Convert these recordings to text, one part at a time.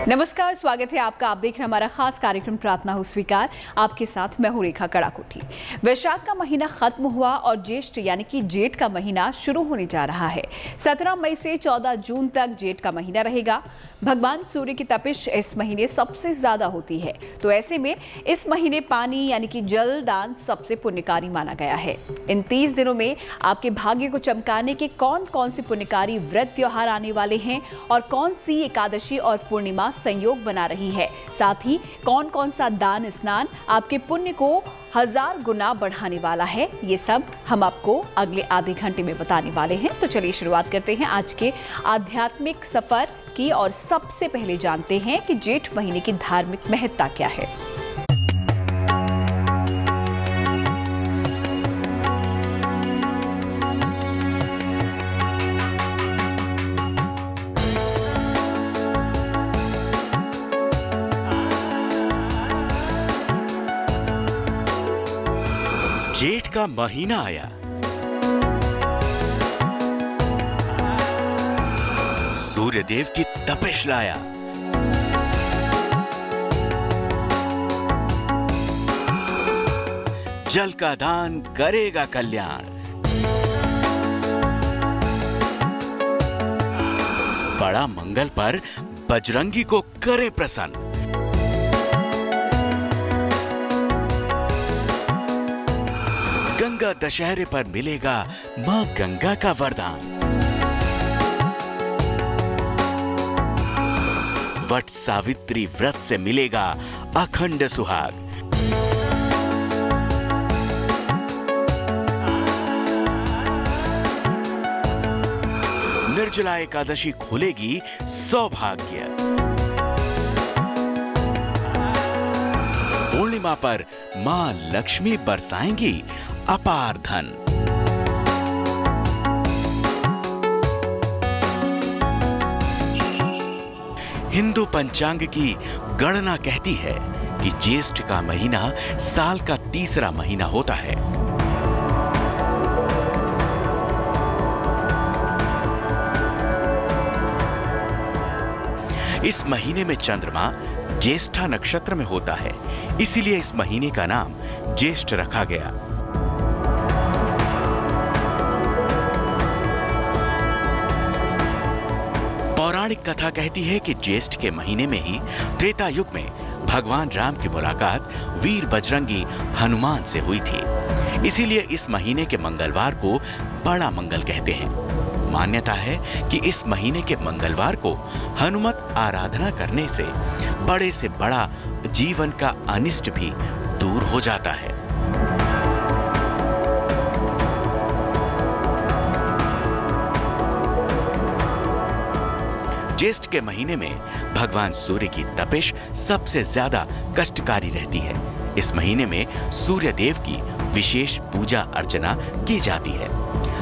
नमस्कार, स्वागत है आपका। आप देख रहे हैं हमारा खास कार्यक्रम प्रार्थना हो स्वीकार। आपके साथ मैं हूं रेखा कड़ाकोठी। वैशाख का महीना खत्म हुआ और ज्येष्ठ यानी कि जेठ का महीना शुरू होने जा रहा है। 17 मई से 14 जून तक जेठ का महीना रहेगा। भगवान सूर्य की तपिश इस महीने सबसे ज्यादा होती है, तो ऐसे में इस महीने पानी यानी कि जल दान सबसे पुण्यकारी माना गया है। इन 30 दिनों में आपके भाग्य को चमकाने के कौन कौन से पुण्यकारी व्रत त्योहार आने वाले हैं और कौन सी एकादशी और पूर्णिमा संयोग बना रही है, साथ ही कौन कौन सा दान स्नान आपके पुण्य को 1000 गुना बढ़ाने वाला है, ये सब हम आपको अगले आधे घंटे में बताने वाले हैं। तो चलिए शुरुआत करते हैं आज के आध्यात्मिक सफर की और सबसे पहले जानते हैं कि जेठ महीने की धार्मिक महत्ता क्या है। जेठ का महीना आया। सूर्य देव की तपिश लाया। जल का दान करेगा कल्याण। बड़ा मंगल पर बजरंगी को करे प्रसन्न। गंगा दशहरे पर मिलेगा मां गंगा का वरदान। वट सावित्री व्रत से मिलेगा अखंड सुहाग। निर्जला एकादशी खुलेगी सौभाग्य। पूर्णिमा पर मां लक्ष्मी बरसाएंगी अपार धन। हिंदू पंचांग की गणना कहती है कि ज्येष्ठ का महीना साल का तीसरा महीना होता है। इस महीने में चंद्रमा ज्येष्ठा नक्षत्र में होता है, इसीलिए इस महीने का नाम ज्येष्ठ रखा गया। पौराणिक कथा कहती है कि ज्येष्ठ के महीने में ही त्रेता युग में भगवान राम की मुलाकात वीर बजरंगी हनुमान से हुई थी। इसीलिए इस महीने के मंगलवार को बड़ा मंगल कहते हैं। मान्यता है कि इस महीने के मंगलवार को हनुमत आराधना करने से बड़ा जीवन का अनिष्ट भी दूर हो जाता है। ज्येष्ठ के महीने में भगवान सूर्य की तपिश सबसे ज्यादा कष्टकारी रहती है। इस महीने में सूर्य देव की विशेष पूजा अर्चना की जाती है।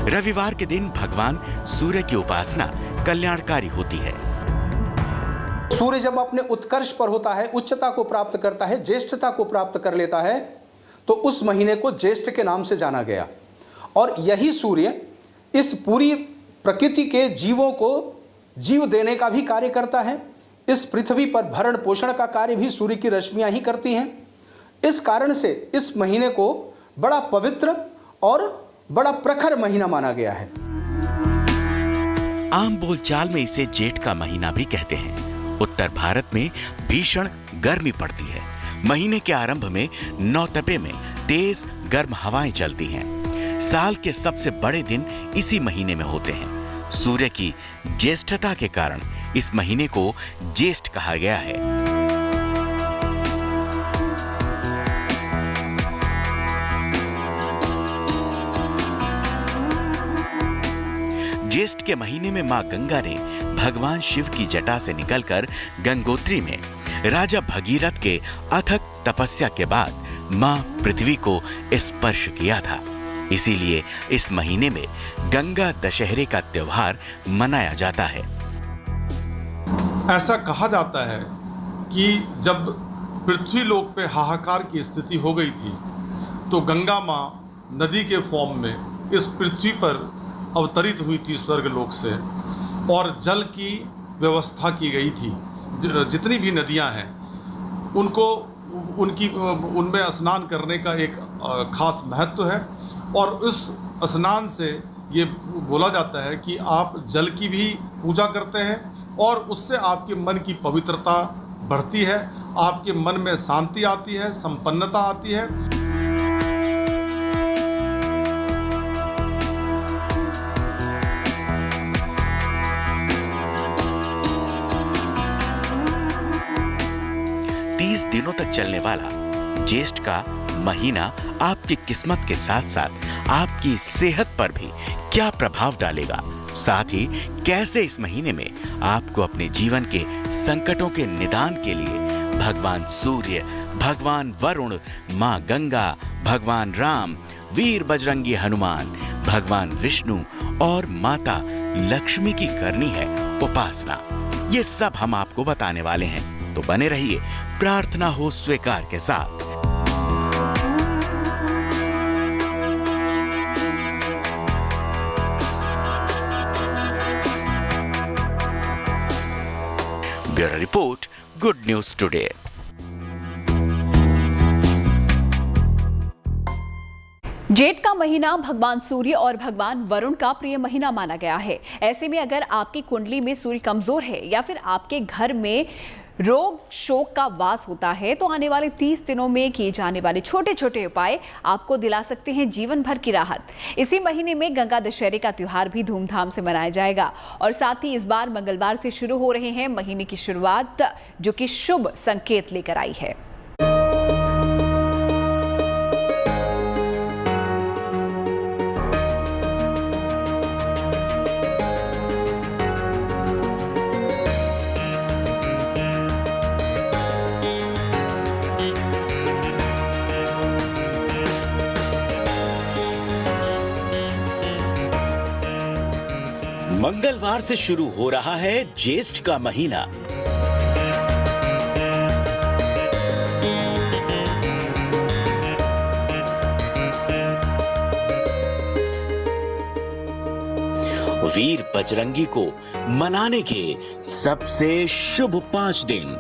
रविवार के दिन भगवान सूर्य की उपासना कल्याणकारी होती है। सूर्य जब अपने उत्कर्ष पर होता है, उच्चता को प्राप्त करता है, ज्येष्ठता को प्राप्त कर लेता है, तो उस महीने को ज्येष्ठ के नाम से जाना गया। और यही सूर्य इस पूरी प्रकृति के जीवों को जीव देने का भी कार्य करता है। इस पृथ्वी पर भरण पोषण का कार्य भी सूर्य की रश्मियां ही करती हैं। इस कारण से इस महीने को बड़ा पवित्र और बड़ा प्रखर महीना माना गया है। आम बोलचाल में इसे जेठ का महीना भी कहते हैं। उत्तर भारत में भीषण गर्मी पड़ती है। महीने के आरंभ में नौतपे में तेज गर्म हवाएं चलती हैं। साल के सबसे बड़े दिन इसी महीने में होते हैं। सूर्य की ज्येष्ठता के कारण इस महीने को ज्येष्ठ कहा गया है। ज्येष्ठ के महीने में मां गंगा ने भगवान शिव की जटा से निकलकर गंगोत्री में राजा भगीरथ के अथक तपस्या के बाद मां पृथ्वी को स्पर्श किया था। इसीलिए इस महीने में गंगा दशहरे का त्योहार मनाया जाता है। ऐसा कहा जाता है कि जब पृथ्वी लोक पे हाहाकार की स्थिति हो गई थी, तो गंगा माँ नदी के फॉर्म में इस पृथ्वी पर अवतरित हुई थी स्वर्ग लोक से, और जल की व्यवस्था की गई थी। जितनी भी नदियां हैं उनको उनमें स्नान करने का एक खास महत्व है। और उस स्नान से ये बोला जाता है कि आप जल की भी पूजा करते हैं और उससे आपके मन की पवित्रता बढ़ती है, आपके मन में शांति आती है, संपन्नता आती है। दिनों तक चलने वाला ज्येष्ठ का महीना आपकी किस्मत के साथ साथ आपकी सेहत पर भी क्या प्रभाव डालेगा, साथ ही कैसे इस महीने में आपको अपने जीवन के संकटों के निदान के लिए भगवान सूर्य, भगवान वरुण, माँ गंगा, भगवान राम, वीर बजरंगी हनुमान, भगवान विष्णु और माता लक्ष्मी की करनी है उपासना, ये सब हम आपको बताने वाले हैं। तो बने रहिए प्रार्थना हो स्वीकार के साथ। Bureau report, good news today. जेठ का महीना भगवान सूर्य और भगवान वरुण का प्रिय महीना माना गया है। ऐसे में अगर आपकी कुंडली में सूर्य कमजोर है या फिर आपके घर में रोग शोक का वास होता है तो आने वाले 30 दिनों में किए जाने वाले छोटे छोटे उपाय आपको दिला सकते हैं जीवन भर की राहत। इसी महीने में गंगा दशहरे का त्योहार भी धूमधाम से मनाया जाएगा और साथ ही इस बार मंगलवार से शुरू हो रहे हैं महीने की शुरुआत, जो कि शुभ संकेत लेकर आई है। मंगलवार से शुरू हो रहा है ज्येष्ठ का महीना। वीर बजरंगी को मनाने के सबसे शुभ 5 दिन।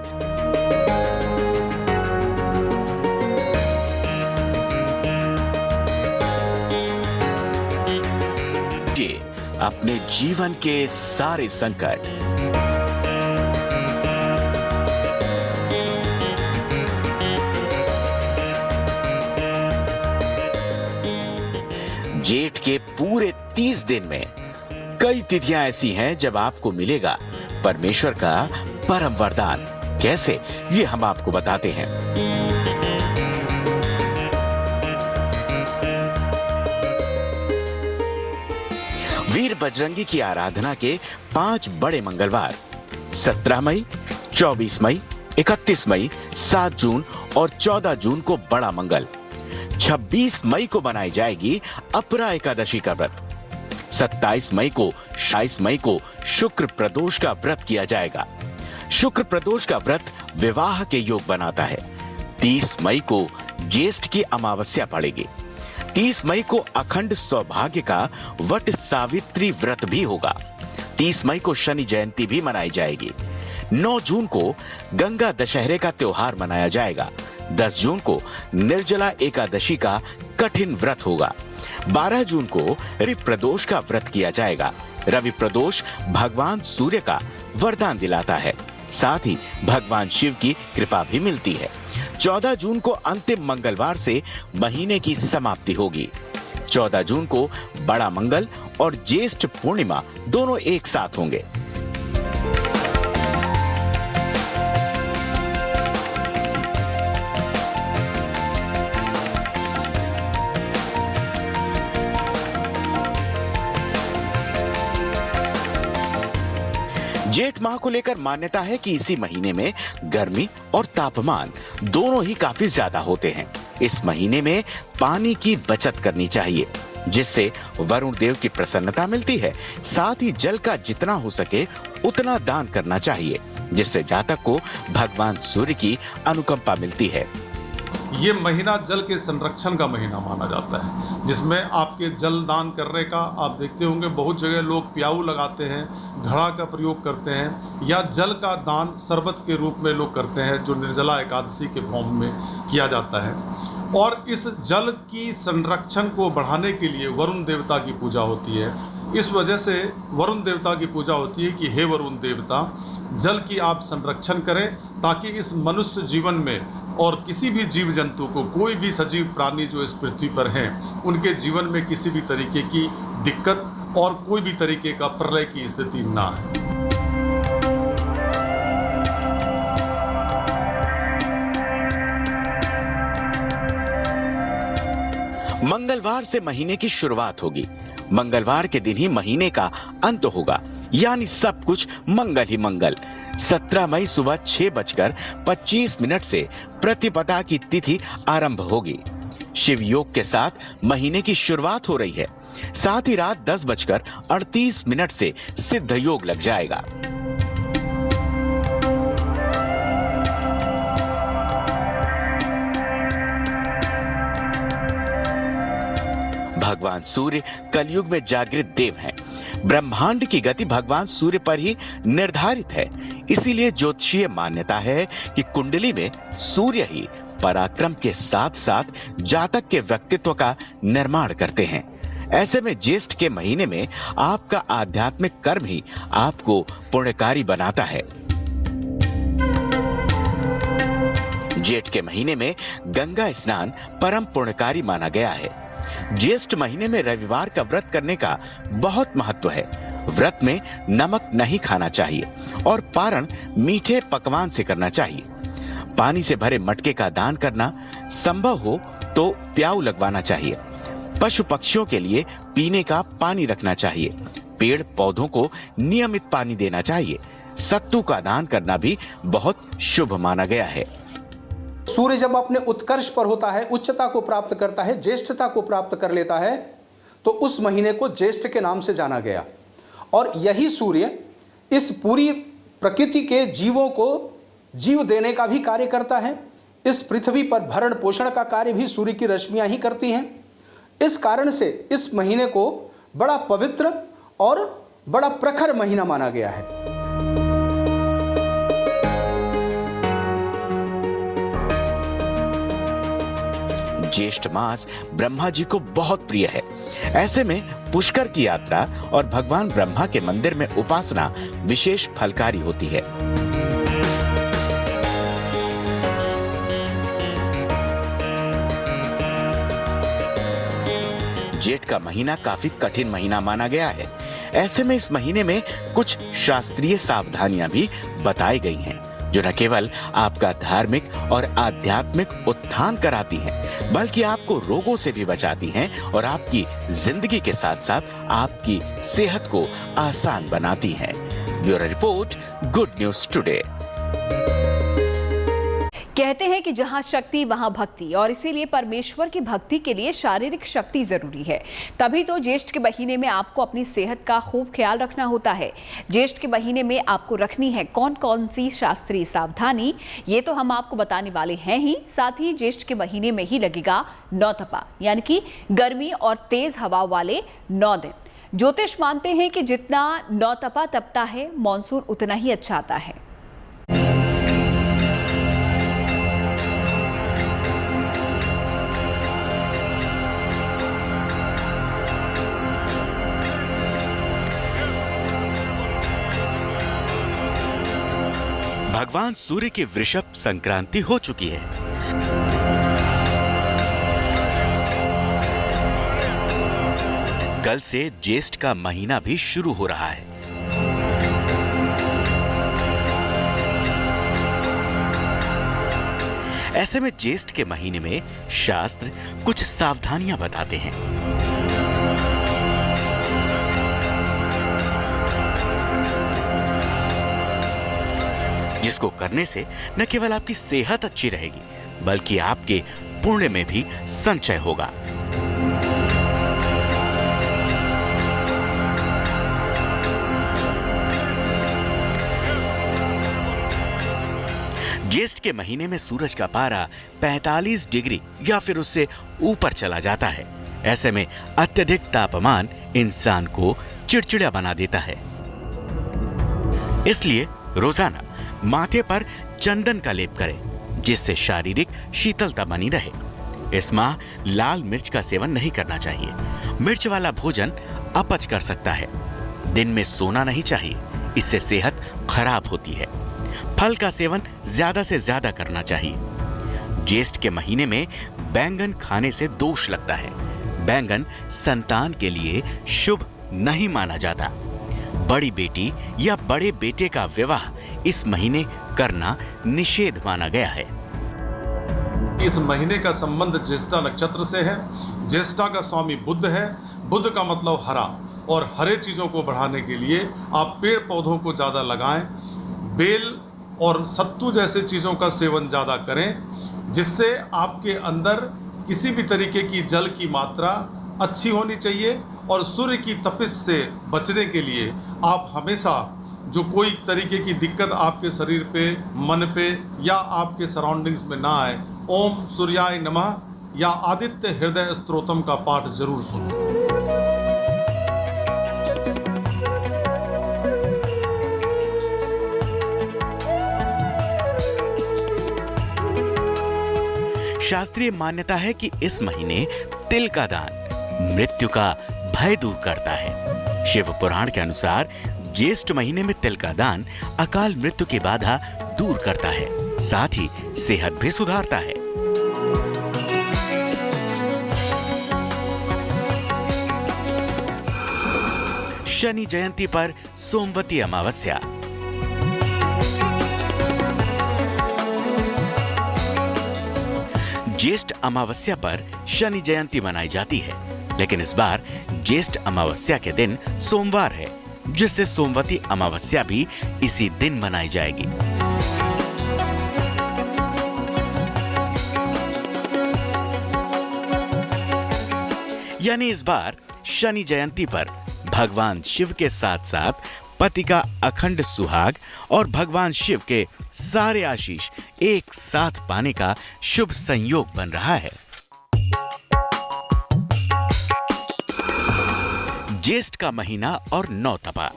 अपने जीवन के सारे संकट जेठ के पूरे 30 दिन में कई तिथियां ऐसी हैं जब आपको मिलेगा परमेश्वर का परम वरदान। कैसे, ये हम आपको बताते हैं। वीर बजरंगी की आराधना के 5 बड़े मंगलवार 17 मई, 24 मई, 31 मई, 7 जून और 14 जून को बड़ा मंगल। 26 मई को बनाई जाएगी अपरा एकादशी का व्रत। 27 मई को 22 मई को शुक्र प्रदोष का व्रत किया जाएगा। शुक्र प्रदोष का व्रत विवाह के योग बनाता है। 30 मई को ज्येष्ठ की अमावस्या पड़ेगी। 30 मई को अखंड सौभाग्य का वट सावित्री व्रत भी होगा। 30 मई को शनि जयंती भी मनाई जाएगी। 9 जून को गंगा दशहरे का त्योहार मनाया जाएगा। 10 जून को निर्जला एकादशी का कठिन व्रत होगा। 12 जून को रवि प्रदोष का व्रत किया जाएगा। रवि प्रदोष भगवान सूर्य का वरदान दिलाता है, साथ ही भगवान शिव की कृपा भी मिलती है। 14 जून को अंतिम मंगलवार से महीने की समाप्ति होगी। 14 जून को बड़ा मंगल और ज्येष्ठ पूर्णिमा दोनों एक साथ होंगे। जेठ माह को लेकर मान्यता है कि इसी महीने में गर्मी और तापमान दोनों ही काफी ज्यादा होते हैं। इस महीने में पानी की बचत करनी चाहिए, जिससे वरुण देव की प्रसन्नता मिलती है। साथ ही जल का जितना हो सके उतना दान करना चाहिए, जिससे जातक को भगवान सूर्य की अनुकंपा मिलती है। ये महीना जल के संरक्षण का महीना माना जाता है, जिसमें आपके जल दान करने का, आप देखते होंगे बहुत जगह लोग प्याऊ लगाते हैं, घड़ा का प्रयोग करते हैं, या जल का दान शरबत के रूप में लोग करते हैं, जो निर्जला एकादशी के फॉर्म में किया जाता है। और इस जल की संरक्षण को बढ़ाने के लिए वरुण देवता की पूजा होती है। इस वजह से वरुण देवता की पूजा होती है कि हे वरुण देवता, जल की आप संरक्षण करें, ताकि इस मनुष्य जीवन में और किसी भी जीव जंतु को, कोई भी सजीव प्राणी जो इस पृथ्वी पर हैं, उनके जीवन में किसी भी तरीके की दिक्कत और कोई भी तरीके का प्रलय की स्थिति ना है। मंगलवार से महीने की शुरुआत होगी। मंगलवार के दिन ही महीने का अंत होगा, यानी सब कुछ मंगल ही मंगल। 17 मई सुबह 6:25 से प्रतिपदा की तिथि आरंभ होगी। शिव योग के साथ महीने की शुरुआत हो रही है। साथ ही रात 10:38 से सिद्ध योग लग जाएगा। भगवान सूर्य कलयुग में जागृत देव हैं। ब्रह्मांड की गति भगवान सूर्य पर ही निर्धारित है। इसीलिए ज्योतिषीय मान्यता है कि कुंडली में सूर्य ही पराक्रम के साथ साथ जातक के व्यक्तित्व का निर्माण करते हैं। ऐसे में ज्येष्ठ के महीने में आपका आध्यात्मिक कर्म ही आपको पुण्यकारी बनाता है। जेठ के महीने में गंगा स्नान परम पुण्यकारी माना गया है। ज्येष्ठ महीने में रविवार का व्रत करने का बहुत महत्व है। व्रत में नमक नहीं खाना चाहिए और पारण मीठे पकवान से करना चाहिए। पानी से भरे मटके का दान करना, संभव हो तो प्याऊ लगवाना चाहिए। पशु पक्षियों के लिए पीने का पानी रखना चाहिए। पेड़ पौधों को नियमित पानी देना चाहिए। सत्तू का दान करना भी बहुत शुभ माना गया है। सूर्य जब अपने उत्कर्ष पर होता है, उच्चता को प्राप्त करता है, ज्येष्ठता को प्राप्त कर लेता है, तो उस महीने को ज्येष्ठ के नाम से जाना गया। और यही सूर्य इस पूरी प्रकृति के जीवों को जीव देने का भी कार्य करता है। इस पृथ्वी पर भरण पोषण का कार्य भी सूर्य की रश्मियां ही करती हैं। इस कारण से इस महीने को बड़ा पवित्र और बड़ा प्रखर महीना माना गया है। ज्येष्ठ मास ब्रह्मा जी को बहुत प्रिय है। ऐसे में पुष्कर की यात्रा और भगवान ब्रह्मा के मंदिर में उपासना विशेष फलकारी होती है। जेठ का महीना काफी कठिन महीना माना गया है। ऐसे में इस महीने में कुछ शास्त्रीय सावधानियां भी बताई गई हैं, जो न केवल आपका धार्मिक और आध्यात्मिक उत्थान कराती हैं, बल्कि आपको रोगों से भी बचाती हैं और आपकी जिंदगी के साथ साथ आपकी सेहत को आसान बनाती हैं। Bureau report, good news today. कहते हैं कि जहां शक्ति वहां भक्ति, और इसीलिए परमेश्वर की भक्ति के लिए शारीरिक शक्ति जरूरी है। तभी तो ज्येष्ठ के महीने में आपको अपनी सेहत का खूब ख्याल रखना होता है। ज्येष्ठ के महीने में आपको रखनी है कौन कौन सी शास्त्रीय सावधानी, ये तो हम आपको बताने वाले हैं ही। साथ ही ज्येष्ठ के महीने में ही लगेगा नौतपा, यानी कि गर्मी और तेज हवाओं वाले 9 दिन। ज्योतिष मानते हैं कि जितना नौतपा तपता है, मानसून उतना ही अच्छा आता है। भगवान सूर्य की वृषभ संक्रांति हो चुकी है। कल से ज्येष्ठ का महीना भी शुरू हो रहा है। ऐसे में ज्येष्ठ के महीने में शास्त्र कुछ सावधानियां बताते हैं। जिसको करने से न केवल आपकी सेहत अच्छी रहेगी, बल्कि आपके पुण्य में भी संचय होगा। ज्येष्ठ के महीने में सूरज का पारा 45 डिग्री या फिर उससे ऊपर चला जाता है। ऐसे में अत्यधिक तापमान इंसान को चिड़चिड़ा बना देता है। इसलिए रोजाना माथे पर चंदन का लेप करें, जिससे शारीरिक शीतलता बनी रहे। इस माह लाल मिर्च का सेवन नहीं करना चाहिए। मिर्च वाला भोजन अपच कर सकता है। दिन में सोना नहीं चाहिए, इससे सेहत खराब होती है। फल का सेवन ज्यादा से ज्यादा करना चाहिए। ज्येष्ठ के महीने में बैंगन खाने से दोष लगता है। बैंगन संतान के लिए शुभ नहीं माना जाता। बड़ी बेटी या बड़े बेटे का विवाह इस महीने करना निषेध माना गया है। इस महीने का संबंध ज्येष्ठा नक्षत्र से है। ज्येष्ठा का स्वामी बुध है। बुध का मतलब हरा, और हरे चीज़ों को बढ़ाने के लिए आप पेड़ पौधों को ज़्यादा लगाएं, बेल और सत्तू जैसे चीज़ों का सेवन ज़्यादा करें, जिससे आपके अंदर किसी भी तरीके की जल की मात्रा अच्छी होनी चाहिए। और सूर्य की तपिश से बचने के लिए आप हमेशा जो कोई तरीके की दिक्कत आपके शरीर पे, मन पे या आपके सराउंडिंग्स में ना आए, ओम सूर्याय नमः या आदित्य हृदय स्तोत्रम का पाठ जरूर सुनो। शास्त्रीय मान्यता है कि इस महीने तिल का दान मृत्यु का भय दूर करता है। शिव पुराण के अनुसार ज्येष्ठ महीने में तिल का दान अकाल मृत्यु की बाधा दूर करता है, साथ ही सेहत भी सुधारता है। शनि जयंती पर सोमवती अमावस्या। ज्येष्ठ अमावस्या पर शनि जयंती मनाई जाती है, लेकिन इस बार ज्येष्ठ अमावस्या के दिन सोमवार है, जिससे सोमवती अमावस्या भी इसी दिन मनाई जाएगी। यानी इस बार शनि जयंती पर भगवान शिव के साथ साथ पति का अखंड सुहाग और भगवान शिव के सारे आशीष एक साथ पाने का शुभ संयोग बन रहा है। ज्येष्ठ का महीना और नौतपा।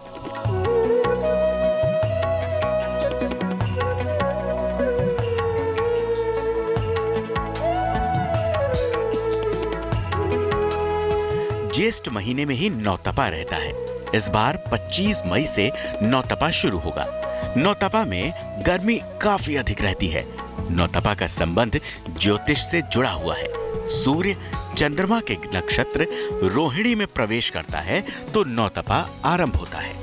ज्येष्ठ महीने में ही नौतपा रहता है। इस बार 25 मई से नौतपा शुरू होगा। नौतपा में गर्मी काफी अधिक रहती है। नौतपा का संबंध ज्योतिष से जुड़ा हुआ है। सूर्य चंद्रमा के नक्षत्र रोहिणी में प्रवेश करता है तो नौतपा आरंभ होता है।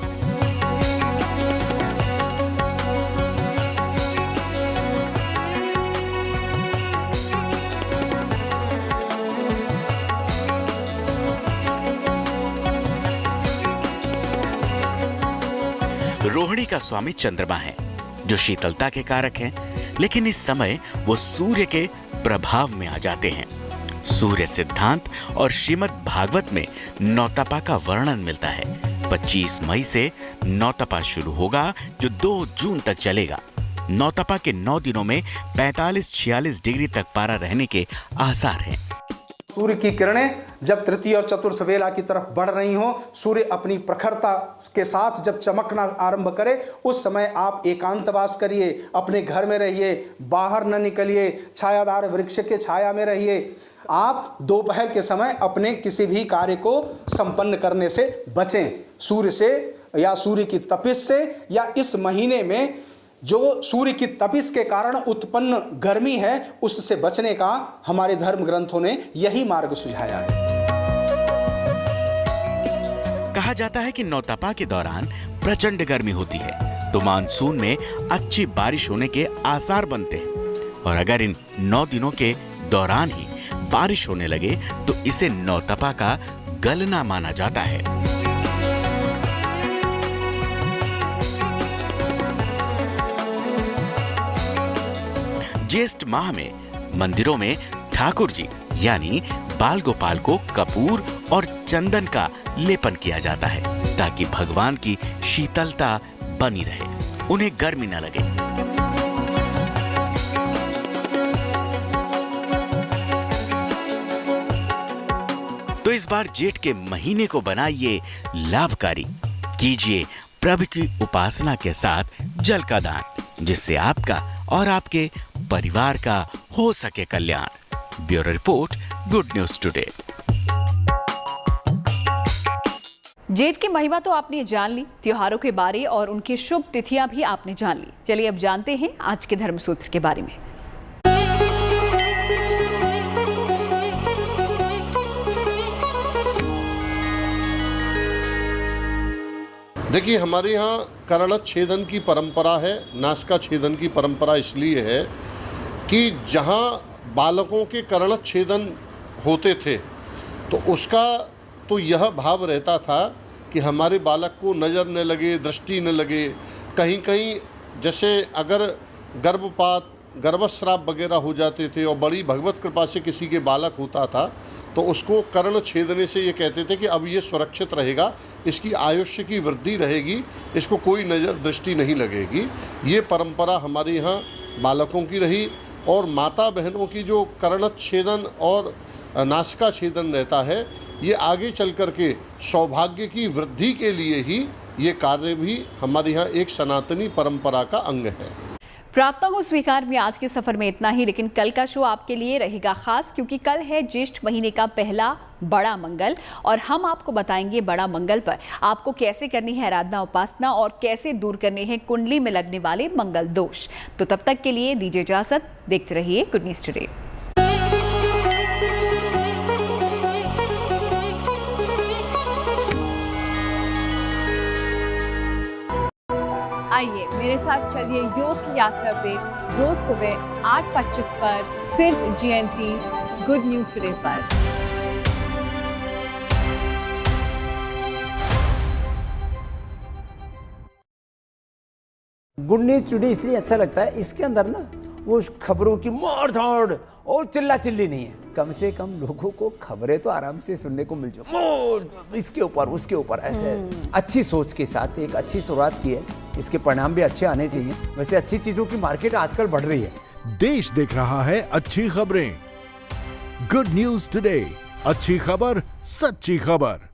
रोहिणी का स्वामी चंद्रमा है, जो शीतलता के कारक हैं, लेकिन इस समय वो सूर्य के प्रभाव में आ जाते हैं। सूर्य सिद्धांत और श्रीमद् भागवत में नौतपा का वर्णन मिलता है। 25 मई से नौतपा शुरू होगा, जो 2 जून तक चलेगा। नौतपा के 9 दिनों में 45-46 डिग्री तक पारा रहने के आसार हैं। सूर्य की किरणें जब तृतीय और चतुर्थ बेला की तरफ बढ़ रही हो, सूर्य अपनी प्रखरता के साथ जब चमकना आरंभ करे, उस समय आप एकांतवास करिए, अपने घर में रहिए, बाहर न निकलिए, छायादार वृक्ष के छाया में रहिए। आप दोपहर के समय अपने किसी भी कार्य को संपन्न करने से बचें, सूर्य से या सूर्य की तपिश से, या इस महीने में जो सूर्य की तपिश के कारण उत्पन्न गर्मी है उससे बचने का हमारे धर्म ग्रंथों ने यही मार्ग सुझाया है। कहा जाता है कि नौतपा के दौरान प्रचंड गर्मी होती है, तो मानसून में अच्छी बारिश होने के आसार बनते हैं। और अगर इन 9 दिनों के दौरान ही बारिश होने लगे तो इसे नौतपा का गलना माना जाता है। ज्येष्ठ माह में मंदिरों में ठाकुर जी यानी बाल गोपाल को कपूर और चंदन का लेपन किया जाता है, ताकि भगवान की शीतलता बनी रहे, उन्हें गर्मी न लगे। इस बार जेठ के महीने को बनाइए लाभकारी। कीजिए प्रभु की उपासना के साथ जल का दान, जिससे आपका और आपके परिवार का हो सके कल्याण। Bureau report, good news today. जेठ की महिमा तो आपने जान ली, त्योहारों के बारे और उनकी शुभ तिथियां भी आपने जान ली। चलिए अब जानते हैं आज के धर्म सूत्र के बारे में। देखिए, हमारे यहाँ कर्ण छेदन की परंपरा है। नासिका छेदन की परंपरा इसलिए है कि जहाँ बालकों के कर्ण छेदन होते थे तो उसका तो यह भाव रहता था कि हमारे बालक को नज़र न लगे, दृष्टि न लगे। कहीं कहीं जैसे अगर गर्भपात, गर्भस्राव वगैरह हो जाते थे और बड़ी भगवत कृपा से किसी के बालक होता था तो उसको कर्ण छेदने से ये कहते थे कि अब ये सुरक्षित रहेगा, इसकी आयुष्य की वृद्धि रहेगी, इसको कोई नज़र दृष्टि नहीं लगेगी। ये परंपरा हमारे यहाँ बालकों की रही। और माता बहनों की जो कर्ण छेदन और नासिका छेदन रहता है, ये आगे चल कर के सौभाग्य की वृद्धि के लिए ही ये कार्य भी हमारे यहाँ एक सनातनी परंपरा का अंग है। प्रार्थना हो स्वीकार में आज के सफर में इतना ही, लेकिन कल का शो आपके लिए रहेगा खास, क्योंकि कल है ज्येष्ठ महीने का पहला बड़ा मंगल और हम आपको बताएंगे बड़ा मंगल पर आपको कैसे करनी है आराधना उपासना और कैसे दूर करने हैं कुंडली में लगने वाले मंगल दोष। तो तब तक के लिए दीजिए इजाजत, देखते रहिए गुड न्यूज टुडे। आइए मेरे साथ चलिए योग की यात्रा पे रोज सुबह 8:25 पर सिर्फ GNT गुड न्यूज टुडे पर। गुड न्यूज टुडे इसलिए अच्छा लगता है, इसके अंदर ना वो खबरों की मार धाड़ और चिल्ला चिल्ली नहीं है। कम से कम लोगों को खबरें तो आराम से सुनने को मिल जाए, इसके ऊपर उसके ऊपर ऐसे अच्छी सोच के साथ एक अच्छी शुरुआत की है, इसके परिणाम भी अच्छे आने चाहिए। वैसे अच्छी चीजों की मार्केट आजकल बढ़ रही है। देश देख रहा है अच्छी खबरें। गुड न्यूज टुडे, अच्छी खबर, सच्ची खबर।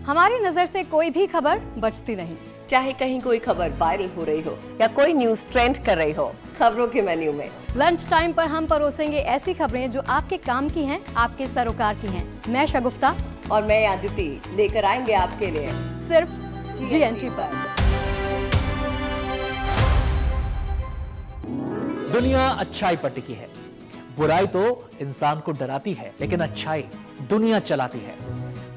हमारी नजर से कोई भी खबर बचती नहीं, चाहे कहीं कोई खबर वायरल हो रही हो या कोई न्यूज ट्रेंड कर रही हो। खबरों के मेन्यू में लंच टाइम पर हम परोसेंगे ऐसी खबरें जो आपके काम की हैं, आपके सरोकार की हैं। मैं शगुफ्ता और मैं आदिति लेकर आएंगे आपके लिए सिर्फ GNT पर। दुनिया अच्छाई पर टिकी है। बुराई तो इंसान को डराती है, लेकिन अच्छाई दुनिया चलाती है।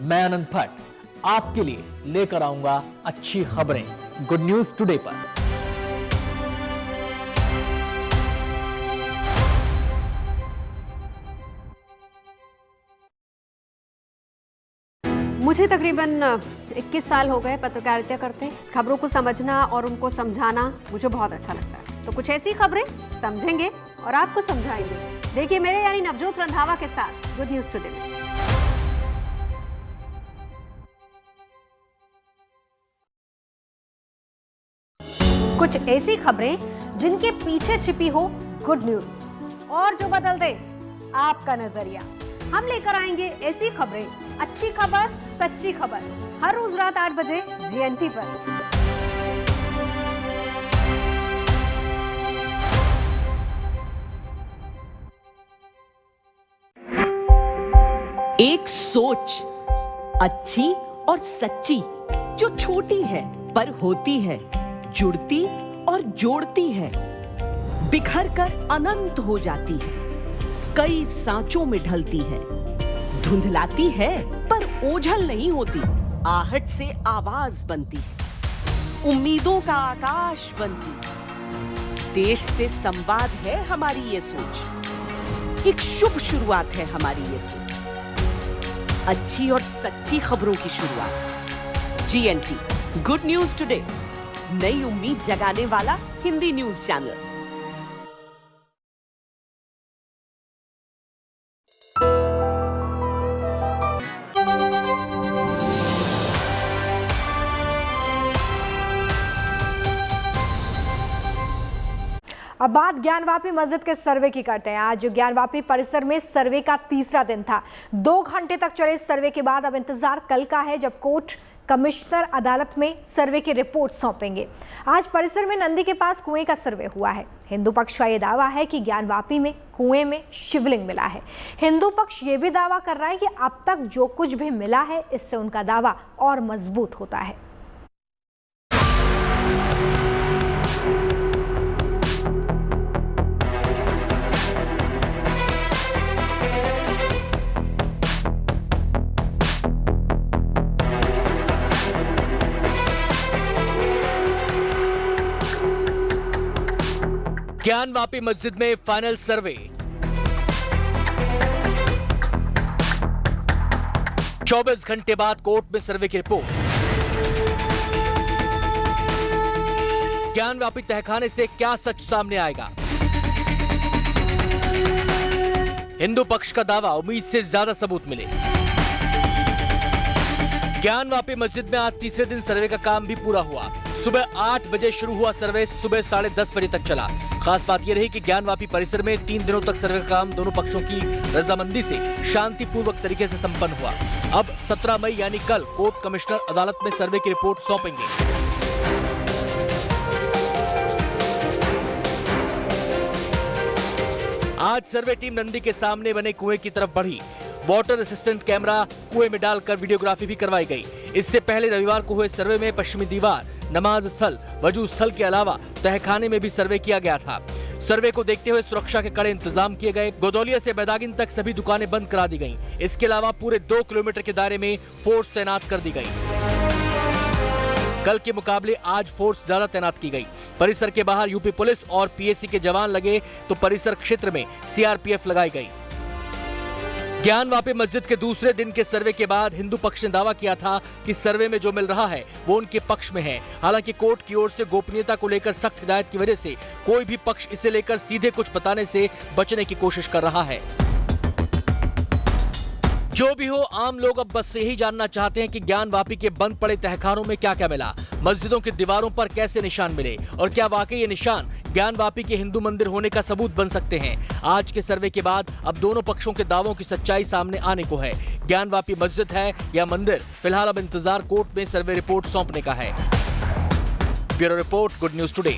मैं अनंत भट्ट आपके लिए लेकर आऊंगा अच्छी खबरें गुड न्यूज टुडे पर। मुझे तकरीबन 21 साल हो गए पत्रकारिता करते। खबरों को समझना और उनको समझाना मुझे बहुत अच्छा लगता है। तो कुछ ऐसी खबरें समझेंगे और आपको समझाएंगे। देखिए मेरे यानी नवजोत रंधावा के साथ गुड न्यूज टुडे में। कुछ ऐसी खबरें जिनके पीछे छिपी हो गुड न्यूज और जो बदल दे आपका नजरिया। हम लेकर आएंगे ऐसी खबरें, अच्छी खबर, सच्ची खबर, हर रोज रात 8 बजे GNT पर। एक सोच अच्छी और सच्ची जो छोटी है पर होती है, जुड़ती और जोड़ती है, बिखर कर अनंत हो जाती है, कई सांचों में ढलती है, धुंधलाती है पर ओझल नहीं होती, आहट से आवाज बनती है, उम्मीदों का आकाश बनती है। देश से संवाद है हमारी ये सोच, एक शुभ शुरुआत है हमारी ये सोच, अच्छी और सच्ची खबरों की शुरुआत। GNT गुड न्यूज टुडे, नई उम्मीद जगाने वाला हिंदी न्यूज चैनल। अब बात ज्ञानवापी मस्जिद के सर्वे की करते हैं। आज ज्ञानवापी परिसर में सर्वे का तीसरा दिन था। 2 घंटे तक चले सर्वे के बाद अब इंतजार कल का है, जब कोर्ट कमिश्नर अदालत में सर्वे की रिपोर्ट सौंपेंगे। आज परिसर में नंदी के पास कुएं का सर्वे हुआ है। हिंदू पक्ष का यह दावा है कि ज्ञानवापी में कुएं में शिवलिंग मिला है। हिंदू पक्ष ये भी दावा कर रहा है कि अब तक जो कुछ भी मिला है, इससे उनका दावा और मजबूत होता है। ज्ञानवापी मस्जिद में फाइनल सर्वे। 24 घंटे बाद कोर्ट में सर्वे की रिपोर्ट। ज्ञानवापी तहखाने से क्या सच सामने आएगा? हिंदू पक्ष का दावा, उम्मीद से ज्यादा सबूत मिले। ज्ञानवापी मस्जिद में आज तीसरे दिन सर्वे का काम भी पूरा हुआ। सुबह 8 बजे शुरू हुआ सर्वे, सुबह 10:30 बजे तक चला। खास बात यह रही कि ज्ञानवापी परिसर में 3 दिनों तक सर्वे का काम दोनों पक्षों की रजामंदी से शांतिपूर्वक तरीके से संपन्न हुआ। अब 17 मई यानी कल कोर्ट कमिश्नर अदालत में सर्वे की रिपोर्ट सौंपेंगे। आज सर्वे टीम नंदी के सामने बने कुएं की तरफ बढ़ी। वाटर असिस्टेंट कैमरा कुएं में डालकर वीडियोग्राफी भी करवाई गई। इससे पहले रविवार को हुए सर्वे में पश्चिमी दीवार, नमाज स्थल, वजू स्थल के अलावा तहखाने में भी सर्वे किया गया था। सर्वे को देखते हुए सुरक्षा के कड़े इंतजाम किए गए। गोदौलिया से बैदागिन तक सभी दुकानें बंद करा दी गईं। इसके अलावा पूरे 2 किलोमीटर के दायरे में फोर्स तैनात कर दी गई। कल के मुकाबले आज फोर्स ज्यादा तैनात की गई। परिसर के बाहर यूपी पुलिस और पीएसी के जवान लगे तो परिसर क्षेत्र में सीआरपीएफ लगाई गई। ज्ञानवापी मस्जिद के दूसरे दिन के सर्वे के बाद हिंदू पक्ष ने दावा किया था कि सर्वे में जो मिल रहा है वो उनके पक्ष में है। हालांकि कोर्ट की ओर से गोपनीयता को लेकर सख्त हिदायत की वजह से कोई भी पक्ष इसे लेकर सीधे कुछ बताने से बचने की कोशिश कर रहा है। जो भी हो, आम लोग अब बस यही जानना चाहते हैं कि ज्ञानवापी के बंद पड़े तहखानों में क्या क्या मिला, मस्जिदों की दीवारों पर कैसे निशान मिले और क्या वाकई ये निशान ज्ञानवापी के हिंदू मंदिर होने का सबूत बन सकते हैं। आज के सर्वे के बाद अब दोनों पक्षों के दावों की सच्चाई सामने आने को है। ज्ञानवापी मस्जिद है या मंदिर, फिलहाल अब इंतजार कोर्ट में सर्वे रिपोर्ट सौंपने का है। Bureau report, good news today.